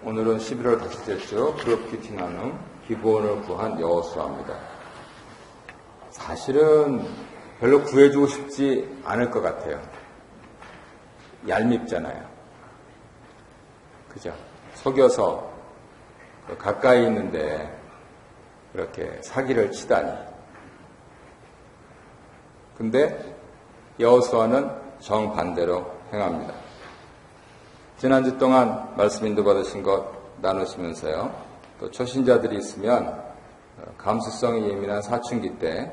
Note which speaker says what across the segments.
Speaker 1: 오늘은 11월 다섯째 주 그룹키티 나눔 기브온을 구한 여호수아입니다. 사실은 별로 구해주고 싶지 않을 것 같아요. 얄밉잖아요. 그죠? 속여서 가까이 있는데 그렇게 사기를 치다니. 근데 여호수아는 정반대로 행합니다. 지난주 동안 말씀 인도 받으신 것 나누시면서요. 또 초신자들이 있으면 감수성이 예민한 사춘기 때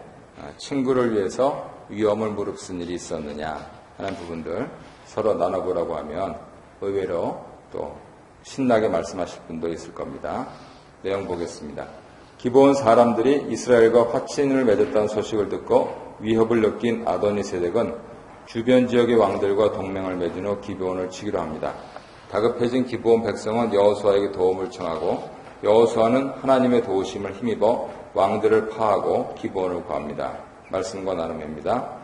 Speaker 1: 친구를 위해서 위험을 무릅쓴 일이 있었느냐 하는 부분들 서로 나눠보라고 하면 의외로 또 신나게 말씀하실 분도 있을 겁니다. 내용 보겠습니다. 기브온 사람들이 이스라엘과 화친을 맺었다는 소식을 듣고 위협을 느낀 아도니세덱은 주변 지역의 왕들과 동맹을 맺은 후 기브온을 치기로 합니다. 다급해진 기브온 백성은 여호수아에게 도움을 청하고 여호수아는 하나님의 도우심을 힘입어 왕들을 파하고 기브온을 구합니다. 말씀과 나눔입니다.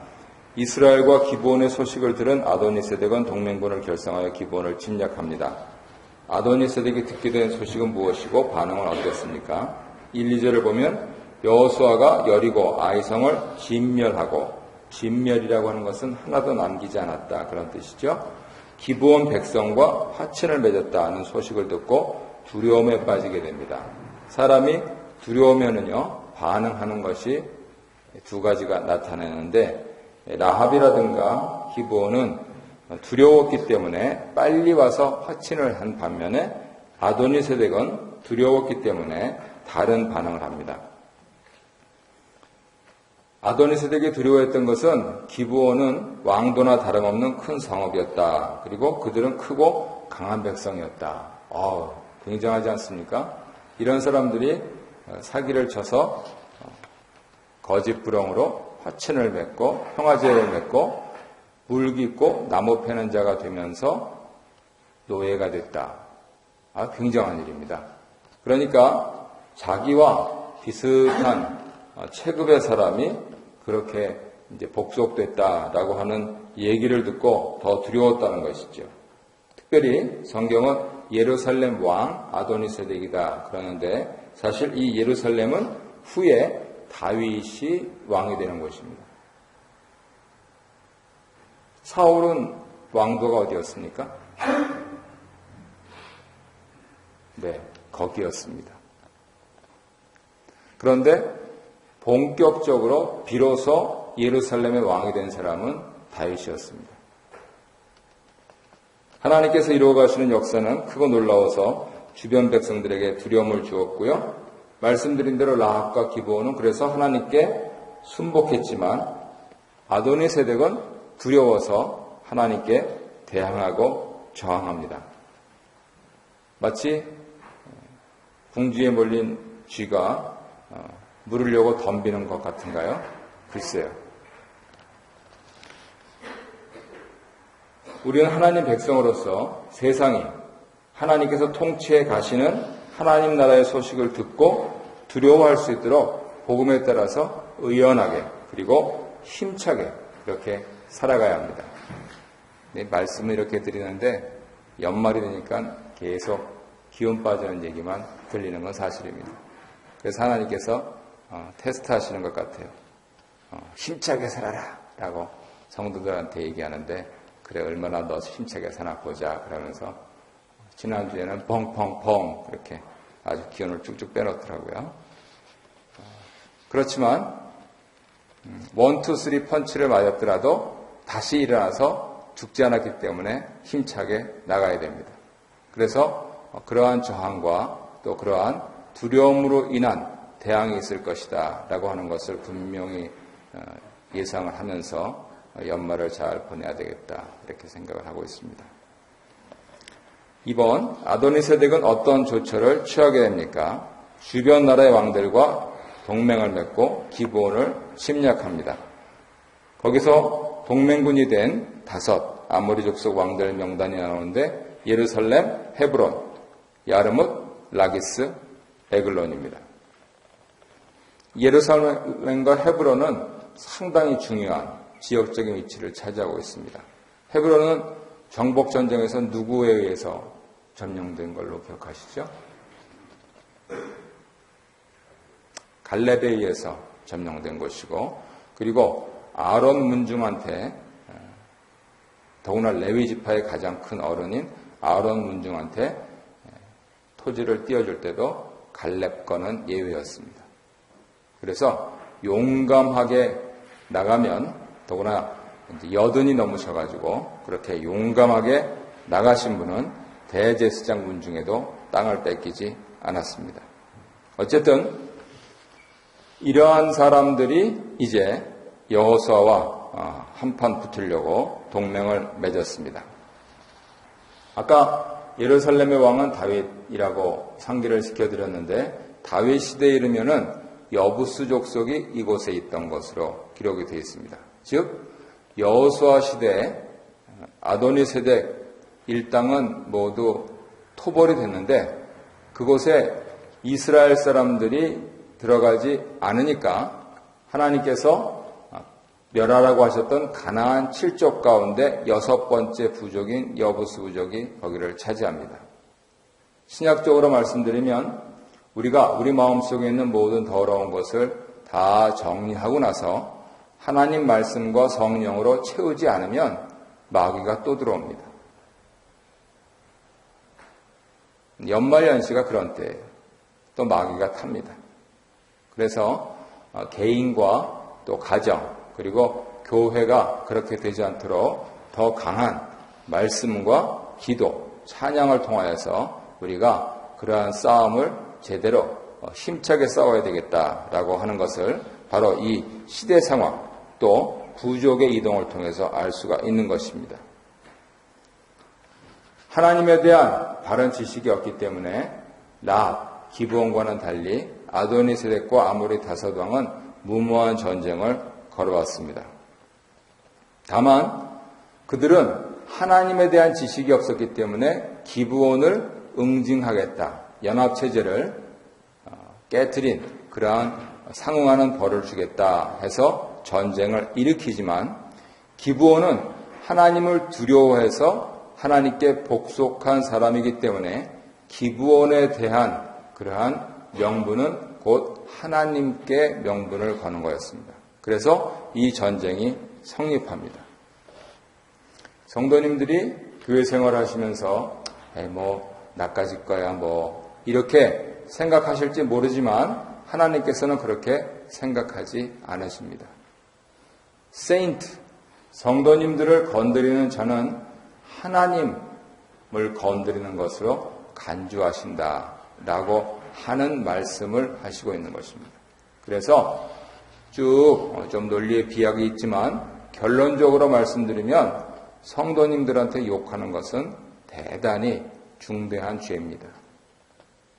Speaker 1: 이스라엘과 기브온의 소식을 들은 아도니세덱은 동맹군을 결성하여 기브온을 침략합니다. 아도니세덱이 듣게 된 소식은 무엇이고 반응은 어땠습니까? 1, 2절을 보면 여호수아가 여리고 아이성을 진멸하고, 진멸이라고 하는 것은 하나도 남기지 않았다 그런 뜻이죠. 기브온 백성과 화친을 맺었다는 소식을 듣고 두려움에 빠지게 됩니다. 사람이 두려우면은요 반응하는 것이 두 가지가 나타나는데 라합이라든가 기브온은 두려웠기 때문에 빨리 와서 화친을 한 반면에 아도니세덱은 두려웠기 때문에 다른 반응을 합니다. 아도니세덱이 두려워했던 것은 기브온은 왕도나 다름없는 큰 성읍이었다. 그리고 그들은 크고 강한 백성이었다. 굉장하지 않습니까? 이런 사람들이 사기를 쳐서 거짓부렁으로 화친을 맺고 평화제를 맺고 물 깊고 나무 패는 자가 되면서 노예가 됐다. 굉장한 일입니다. 그러니까 자기와 비슷한 체급의 사람이 그렇게 이제 복속됐다라고 하는 얘기를 듣고 더 두려웠다는 것이죠. 특별히 성경은 예루살렘 왕 아도니세덱이다 그러는데 사실 이 예루살렘은 후에 다윗이 왕이 되는 곳입니다. 사울은 왕도가 어디였습니까? 네, 거기였습니다. 그런데 본격적으로 비로소 예루살렘의 왕이 된 사람은 다윗이었습니다. 하나님께서 이루어 가시는 역사는 크고 놀라워서 주변 백성들에게 두려움을 주었고요. 말씀드린 대로 라합과 기브온은 그래서 하나님께 순복했지만 아도니세덱은 두려워서 하나님께 대항하고 저항합니다. 마치 궁지에 몰린 쥐가 물으려고 덤비는 것 같은가요? 글쎄요. 우리는 하나님 백성으로서 세상이 하나님께서 통치해 가시는 하나님 나라의 소식을 듣고 두려워할 수 있도록 복음에 따라서 의연하게 그리고 힘차게 그렇게 살아가야 합니다. 네, 말씀을 이렇게 드리는데 연말이 되니까 계속 기운 빠지는 얘기만 들리는 건 사실입니다. 그래서 하나님께서 테스트 하시는 것 같아요. 힘차게 살아라 라고 성도들한테 얘기하는데 그래 얼마나 너 힘차게 사나 보자 그러면서 지난주에는 펑펑펑 그렇게 아주 기운을 쭉쭉 빼놓더라고요. 그렇지만 1, 2, 3 펀치를 맞았더라도 다시 일어나서 죽지 않았기 때문에 힘차게 나가야 됩니다. 그래서 그러한 저항과 또 그러한 두려움으로 인한 대항이 있을 것이다 라고 하는 것을 분명히 예상을 하면서 연말을 잘 보내야 되겠다 이렇게 생각을 하고 있습니다. 이번 아도니세덱은 어떤 조처를 취하게 됩니까? 주변 나라의 왕들과 동맹을 맺고 기브온을 침략합니다. 거기서 동맹군이 된 5 아모리 족속 왕들 명단이 나오는데 예루살렘, 헤브론, 야르뭇, 라기스, 에글론입니다. 예루살렘과 헤브론은 상당히 중요한 지역적인 위치를 차지하고 있습니다. 헤브론은 정복전쟁에서 누구에 의해서 점령된 걸로 기억하시죠? 갈렙에 의해서 점령된 것이고, 그리고 아론 문중한테, 더구나 레위 지파의 가장 큰 어른인 아론 문중한테 토지를 띄워줄 때도 갈렙 거는 예외였습니다. 그래서 용감하게 나가면, 더구나 여든이 넘으셔가지고 그렇게 용감하게 나가신 분은 대제사장 문중에도 땅을 뺏기지 않았습니다. 어쨌든 이러한 사람들이 이제 여호수아와 한판 붙으려고 동맹을 맺었습니다. 아까 예루살렘의 왕은 다윗이라고 상기를 시켜드렸는데, 다윗 시대에 이르면은 여부스 족속이 이곳에 있던 것으로 기록이 되어 있습니다. 즉 여호수아 시대에 아도니세덱 일당은 모두 토벌이 됐는데, 그곳에 이스라엘 사람들이 들어가지 않으니까 하나님께서 멸하라고 하셨던 가나안 7족 가운데 6번째 부족인 여부스 부족이 거기를 차지합니다. 신약적으로 말씀드리면 우리가 우리 마음속에 있는 모든 더러운 것을 다 정리하고 나서 하나님 말씀과 성령으로 채우지 않으면 마귀가 또 들어옵니다. 연말연시가 그런 때예요. 또 마귀가 탑니다. 그래서 개인과 또 가정, 그리고 교회가 그렇게 되지 않도록 더 강한 말씀과 기도, 찬양을 통하여서 우리가 그러한 싸움을 제대로 힘차게 싸워야 되겠다라고 하는 것을 바로 이 시대 상황, 또 부족의 이동을 통해서 알 수가 있는 것입니다. 하나님에 대한 바른 지식이 없기 때문에 기브온과는 달리 아도니세덱과 아모리 다섯 왕은 무모한 전쟁을 걸어왔습니다. 다만 그들은 하나님에 대한 지식이 없었기 때문에 기브온을 응징하겠다, 연합체제를 깨트린 그러한 상응하는 벌을 주겠다 해서 전쟁을 일으키지만, 기브온은 하나님을 두려워해서 하나님께 복속한 사람이기 때문에 기브온에 대한 그러한 명분은 곧 하나님께 명분을 거는 거였습니다. 그래서 이 전쟁이 성립합니다. 성도님들이 교회 생활하시면서 나까짓 거야 이렇게 생각하실지 모르지만 하나님께서는 그렇게 생각하지 않으십니다. 세인트, 성도님들을 건드리는 자는 하나님을 건드리는 것으로 간주하신다라고 하는 말씀을 하시고 있는 것입니다. 그래서 쭉 좀 논리의 비약이 있지만 결론적으로 말씀드리면 성도님들한테 욕하는 것은 대단히 중대한 죄입니다.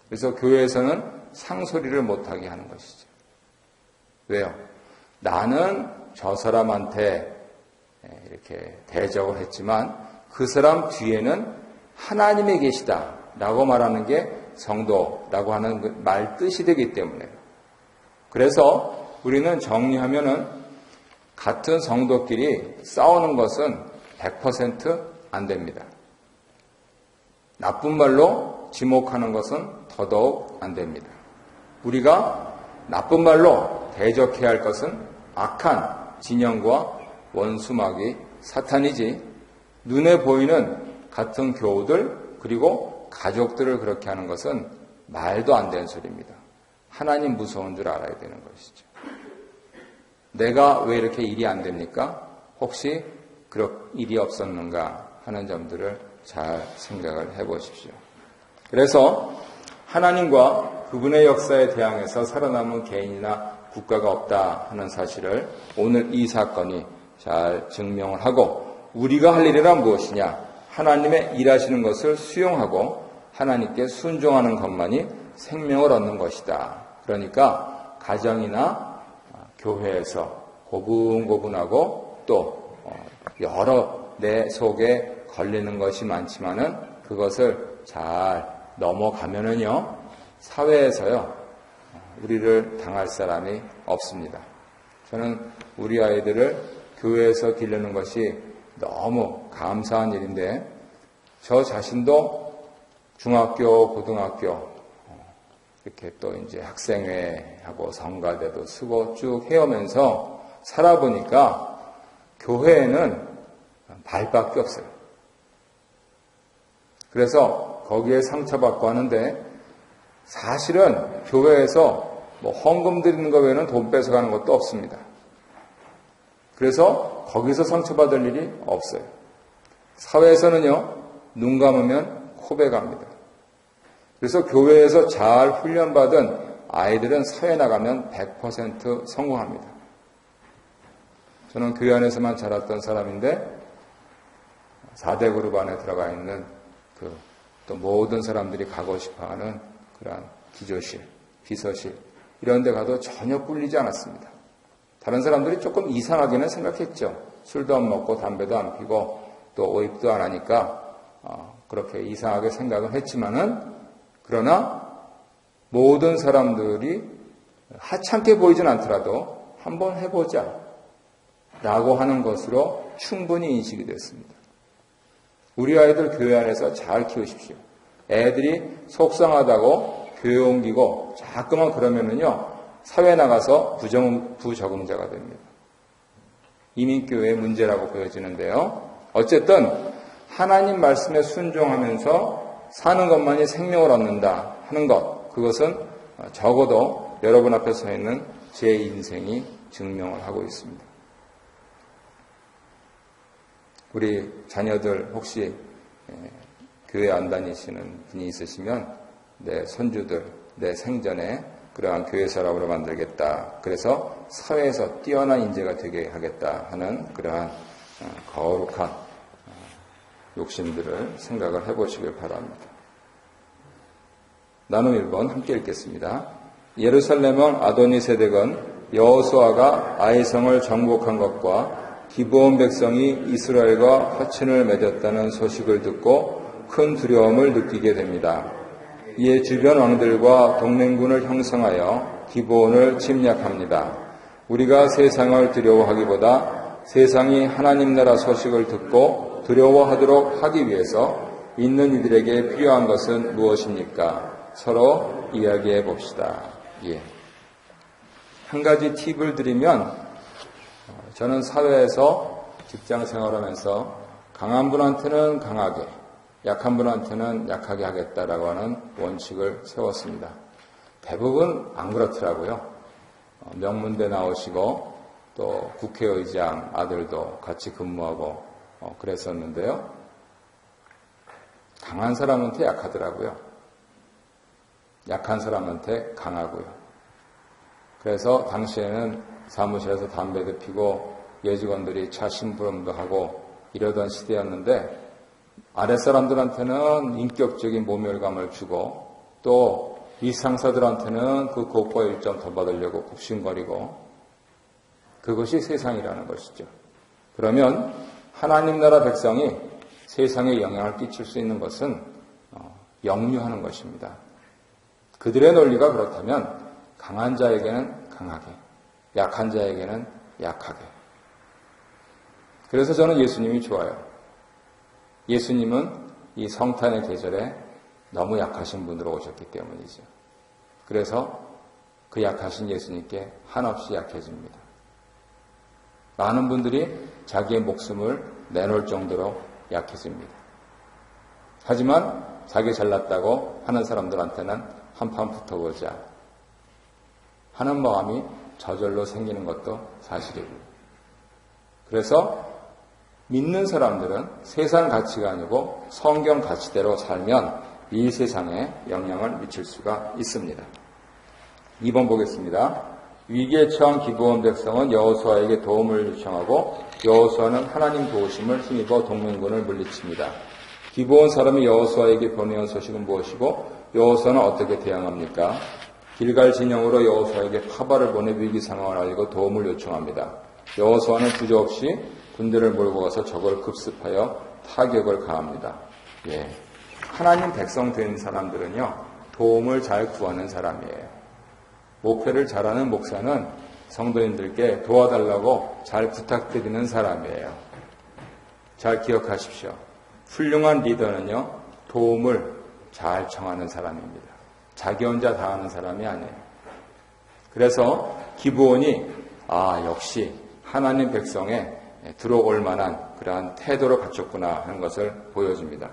Speaker 1: 그래서 교회에서는 상소리를 못하게 하는 것이죠. 왜요? 나는 저 사람한테 이렇게 대적을 했지만 그 사람 뒤에는 하나님이 계시다 라고 말하는 게 성도라고 하는 그 말 뜻이 되기 때문에, 그래서 우리는 정리하면은 같은 성도끼리 싸우는 것은 100% 안 됩니다. 나쁜 말로 지목하는 것은 더더욱 안 됩니다. 우리가 나쁜 말로 대적해야 할 것은 악한 진영과 원수마귀 사탄이지, 눈에 보이는 같은 교우들 그리고 가족들을 그렇게 하는 것은 말도 안 되는 소리입니다. 하나님 무서운 줄 알아야 되는 것이죠. 내가 왜 이렇게 일이 안 됩니까? 혹시 그런 일이 없었는가 하는 점들을 잘 생각을 해보십시오. 그래서 하나님과 그분의 역사에 대항해서 살아남은 개인이나 국가가 없다 하는 사실을 오늘 이 사건이 잘 증명을 하고, 우리가 할 일이란 무엇이냐? 하나님의 일하시는 것을 수용하고 하나님께 순종하는 것만이 생명을 얻는 것이다. 그러니까 가정이나 교회에서 고분고분하고 또 여러 내 속에 걸리는 것이 많지만은 그것을 잘 넘어가면은요, 사회에서요 우리를 당할 사람이 없습니다. 저는 우리 아이들을 교회에서 기르는 것이 너무 감사한 일인데, 저 자신도 중학교, 고등학교, 이렇게 또 이제 학생회하고 성가대도 쓰고 쭉 해오면서 살아보니까 교회에는 발밖에 없어요. 그래서 거기에 상처받고 하는데 사실은 교회에서 뭐 헌금 드리는 거 외에는 돈 뺏어가는 것도 없습니다. 그래서 거기서 상처받을 일이 없어요. 사회에서는요, 눈 감으면 코베갑니다. 그래서 교회에서 잘 훈련받은 아이들은 사회 나가면 100% 성공합니다. 저는 교회 안에서만 자랐던 사람인데 4대 그룹 안에 들어가 있는 또 모든 사람들이 가고 싶어하는 그러한 기조실, 비서실 이런 데 가도 전혀 꿀리지 않았습니다. 다른 사람들이 조금 이상하게는 생각했죠. 술도 안 먹고 담배도 안 피고 또 오입도 안 하니까 그렇게 이상하게 생각은 했지만은 그러나 모든 사람들이 하찮게 보이진 않더라도 한번 해보자 라고 하는 것으로 충분히 인식이 됐습니다. 우리 아이들 교회 안에서 잘 키우십시오. 애들이 속상하다고 교회 옮기고 자꾸만 그러면은요, 사회 나가서 부적응자가 됩니다. 이민교회의 문제라고 보여지는데요. 어쨌든 하나님 말씀에 순종하면서 사는 것만이 생명을 얻는다 하는 것, 그것은 적어도 여러분 앞에 서 있는 제 인생이 증명을 하고 있습니다. 우리 자녀들 혹시 교회 안 다니시는 분이 있으시면 내 손주들, 내 생전에 그러한 교회 사람으로 만들겠다. 그래서 사회에서 뛰어난 인재가 되게 하겠다 하는 그러한 거룩한 욕심들을 생각을 해보시길 바랍니다. 나눔 1번 함께 읽겠습니다. 예루살렘은 아도니세덱은 여호수아가 아이성을 정복한 것과 기브온 백성이 이스라엘과 화친을 맺었다는 소식을 듣고 큰 두려움을 느끼게 됩니다. 이에 주변 왕들과 동맹군을 형성하여 기브온을 침략합니다. 우리가 세상을 두려워하기보다 세상이 하나님 나라 소식을 듣고 두려워하도록 하기 위해서 있는 이들에게 필요한 것은 무엇입니까? 서로 이야기해 봅시다. 한 가지 팁을 드리면 저는 사회에서 직장 생활하면서 강한 분한테는 강하게, 약한 분한테는 약하게 하겠다라고 하는 원칙을 세웠습니다. 대부분 안 그렇더라고요. 명문대 나오시고 또 국회의장 아들도 같이 근무하고 그랬었는데요. 강한 사람한테 약하더라고요. 약한 사람한테 강하고요. 그래서 당시에는 사무실에서 담배도 피고 여직원들이 차 심부름도 하고 이러던 시대였는데 아랫사람들한테는 인격적인 모멸감을 주고 또 윗상사들한테는 그 고과 일점 더 받으려고 굽신거리고 그것이 세상이라는 것이죠. 그러면 하나님 나라 백성이 세상에 영향을 끼칠 수 있는 것은 역류하는 것입니다. 그들의 논리가 그렇다면 강한 자에게는 강하게, 약한 자에게는 약하게. 그래서 저는 예수님이 좋아요. 예수님은 이 성탄의 계절에 너무 약하신 분으로 오셨기 때문이죠. 그래서 그 약하신 예수님께 한없이 약해집니다. 많은 분들이 자기의 목숨을 내놓을 정도로 약해집니다. 하지만 자기 잘났다고 하는 사람들한테는 한판 붙어보자 하는 마음이 저절로 생기는 것도 사실이고요. 그래서 믿는 사람들은 세상 가치가 아니고 성경 가치대로 살면 이 세상에 영향을 미칠 수가 있습니다. 2번 보겠습니다. 위기에 처한 기브온 백성은 여호수아에게 도움을 요청하고 여호수아는 하나님 도우심을 힘입어 동맹군을 물리칩니다. 기브온 사람이 여호수아에게 보내온 소식은 무엇이고 여호수아는 어떻게 대응합니까? 길갈 진영으로 여호수아에게 파발을 보내 위기 상황을 알리고 도움을 요청합니다. 여호수아는 주저없이 군대를 몰고 가서 적을 급습하여 타격을 가합니다. 하나님 백성 된 사람들은요, 도움을 잘 구하는 사람이에요. 목회를 잘하는 목사는 성도님들께 도와달라고 잘 부탁드리는 사람이에요. 잘 기억하십시오. 훌륭한 리더는요, 도움을 잘 청하는 사람입니다. 자기 혼자 다 하는 사람이 아니에요. 그래서 기브온이 역시 하나님 백성에 들어올 만한 그러한 태도를 갖췄구나 하는 것을 보여줍니다.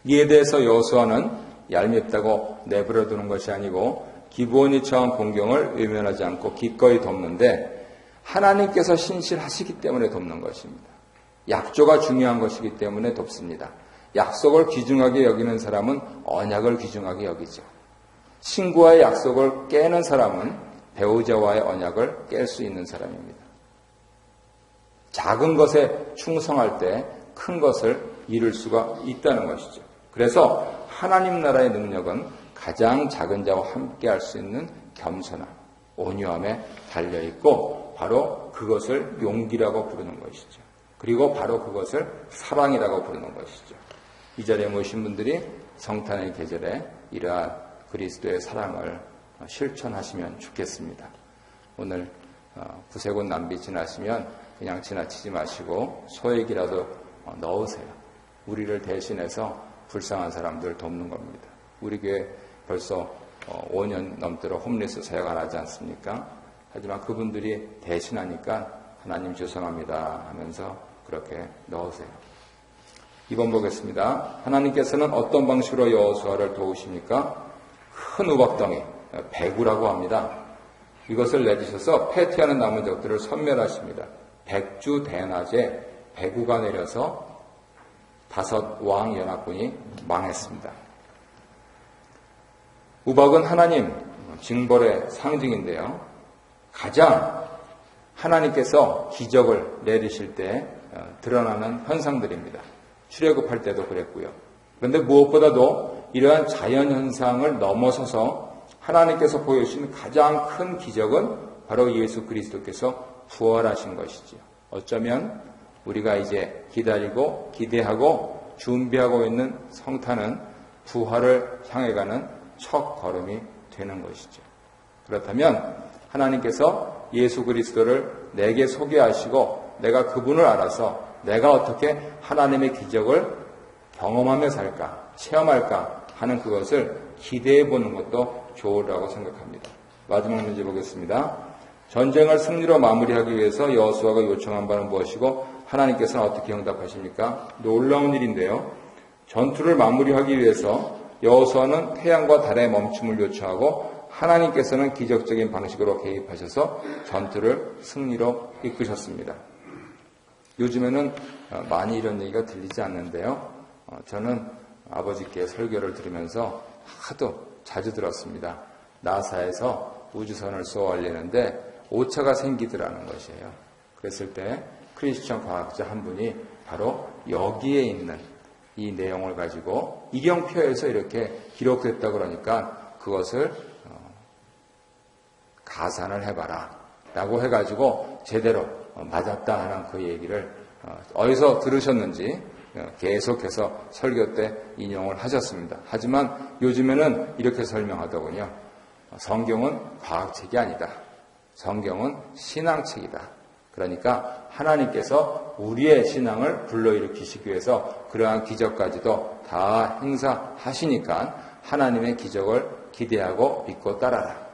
Speaker 1: 이에 대해서 여호수아는 얄밉다고 내버려 두는 것이 아니고 기브온이 처한 공경을 외면하지 않고 기꺼이 돕는데 하나님께서 신실하시기 때문에 돕는 것입니다. 약조가 중요한 것이기 때문에 돕습니다. 약속을 귀중하게 여기는 사람은 언약을 귀중하게 여기죠. 친구와의 약속을 깨는 사람은 배우자와의 언약을 깰 수 있는 사람입니다. 작은 것에 충성할 때 큰 것을 이룰 수가 있다는 것이죠. 그래서 하나님 나라의 능력은 가장 작은 자와 함께 할 수 있는 겸손함, 온유함에 달려있고 바로 그것을 용기라고 부르는 것이죠. 그리고 바로 그것을 사랑이라고 부르는 것이죠. 이 자리에 모신 분들이 성탄의 계절에 이러한 그리스도의 사랑을 실천하시면 좋겠습니다. 오늘 구세군 남비 지나시면 그냥 지나치지 마시고 소액이라도 넣으세요. 우리를 대신해서 불쌍한 사람들 돕는 겁니다. 우리 교회 벌써 5년 넘도록 홈리스 사역 안 하지 않습니까? 하지만 그분들이 대신하니까 하나님 죄송합니다 하면서 그렇게 넣으세요. 2번 보겠습니다. 하나님께서는 어떤 방식으로 여호수아를 도우십니까? 큰 우박덩이, 배구라고 합니다. 이것을 내주셔서 패퇴하는 남은 적들을 섬멸하십니다. 백주 대낮에 배구가 내려서 5왕 연합군이 망했습니다. 우박은 하나님 징벌의 상징인데요. 가장 하나님께서 기적을 내리실 때 드러나는 현상들입니다. 출애굽할 때도 그랬고요. 그런데 무엇보다도 이러한 자연현상을 넘어서서 하나님께서 보여주신 가장 큰 기적은 바로 예수 그리스도께서 부활하신 것이지요. 어쩌면 우리가 이제 기다리고 기대하고 준비하고 있는 성탄은 부활을 향해 가는 첫 걸음이 되는 것이죠. 그렇다면 하나님께서 예수 그리스도를 내게 소개하시고 내가 그분을 알아서 내가 어떻게 하나님의 기적을 경험하며 살까, 체험할까 하는 그것을 기대해 보는 것도 좋으라고 생각합니다. 마지막 문제 보겠습니다. 전쟁을 승리로 마무리하기 위해서 여호수아가 요청한 바는 무엇이고 하나님께서는 어떻게 응답하십니까? 놀라운 일인데요. 전투를 마무리하기 위해서 여호수아는 태양과 달의 멈춤을 요청하고 하나님께서는 기적적인 방식으로 개입하셔서 전투를 승리로 이끄셨습니다. 요즘에는 많이 이런 얘기가 들리지 않는데요. 저는 아버지께 설교를 들으면서 하도 자주 들었습니다. 나사에서 우주선을 쏘아 올리는데 오차가 생기더라는 것이에요. 그랬을 때 크리스천 과학자 한 분이 바로 여기에 있는 이 내용을 가지고 이경표에서 이렇게 기록됐다 그러니까 그것을 가산을 해봐라 라고 해가지고 제대로 맞았다 하는 그 얘기를 어디서 들으셨는지 계속해서 설교 때 인용을 하셨습니다. 하지만 요즘에는 이렇게 설명하더군요. 성경은 과학책이 아니다. 성경은 신앙책이다. 그러니까 하나님께서 우리의 신앙을 불러일으키시기 위해서 그러한 기적까지도 다 행사하시니까 하나님의 기적을 기대하고 믿고 따라라.